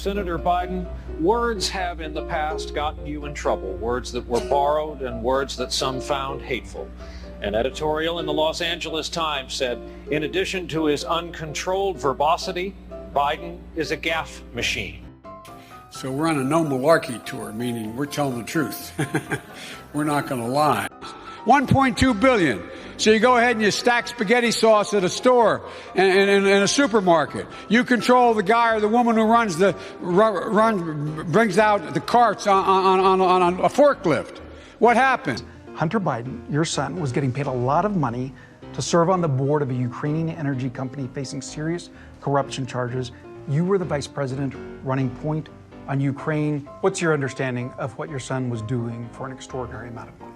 Senator Biden, words have in the past gotten you in trouble, words that were borrowed and words that some found hateful. An editorial in the Los Angeles Times said, in addition to his uncontrolled verbosity, Biden is a gaffe machine. So we're on a no malarkey tour, meaning we're telling the truth. We're not going to lie. 1.2 billion. So you go ahead and you stack spaghetti sauce at a store and in a supermarket. You control the guy or the woman who brings out the carts on a forklift. What happened? Hunter Biden, your son, was getting paid a lot of money to serve on the board of a Ukrainian energy company facing serious corruption charges. You were the vice president running point on Ukraine. What's your understanding of what your son was doing for an extraordinary amount of money?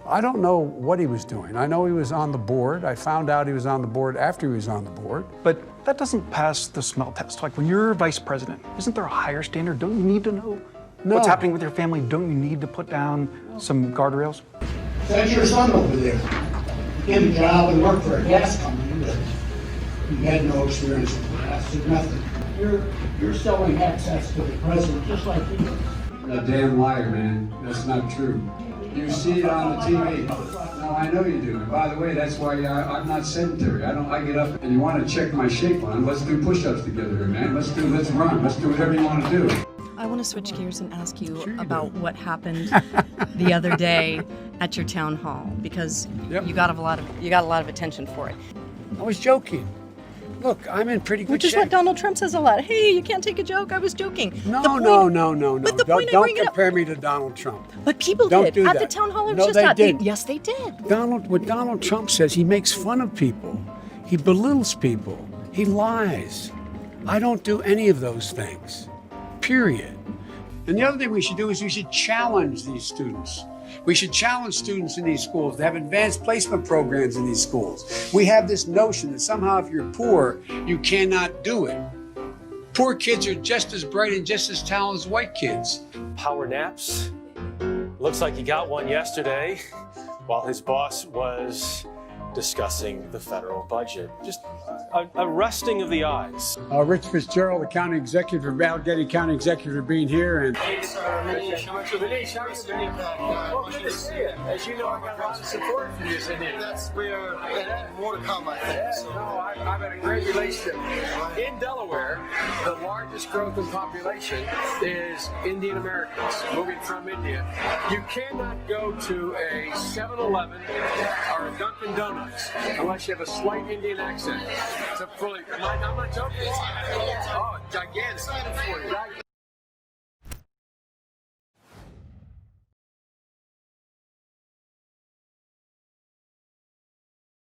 I don't know what he was doing. I know he was on the board. I found out he was on the board after he was on the board. But that doesn't pass the smell test. Like when you're vice president, isn't there a higher standard? Don't you need to know what's happening with your family? Don't you need to put down some guardrails? That's your son over there. Get a job and work for a gas company that you had no experience with gas or nothing. You're selling access to the president just like he is. A damn liar, man. That's not true. You see it on the TV. No, I know you do. And by the way, that's why I'm not sedentary. I get up and you want to check my shape on. Let's do push-ups together here, man. Let's run. Let's do whatever you want to do. I want to switch gears and ask you about what happened the other day at your town hall, because you got a lot of attention for it. I was joking. Look, I'm in pretty good shape. Which is what Donald Trump says a lot. Hey, you can't take a joke. I was joking. No. But the point Don't compare me to Donald Trump. But people Don't did do at that. the town hall. No, they didn't. Yes, they did. What Donald Trump says, he makes fun of people. He belittles people. He lies. I don't do any of those things. Period. And the other thing we should do is we should challenge these students. We should challenge students in these schools to have advanced placement programs in these schools. We have this notion that somehow if you're poor, you cannot do it. Poor kids are just as bright and just as talented as white kids. Power naps. Looks like he got one yesterday while his boss was discussing the federal budget. Just a resting of the eyes. Rich Fitzgerald, the county executive for Allegheny County Executive, for being here. And Well, good to see you. As you know, I got lots of support from you in here. That's where more to come, I think. So. I've had a great relationship. In Delaware, the largest growth in population is Indian Americans moving from India. You cannot go to a 7-Eleven or a Dunkin' Donuts unless you have a slight Indian accent. I'm not joking. Oh, gigantic.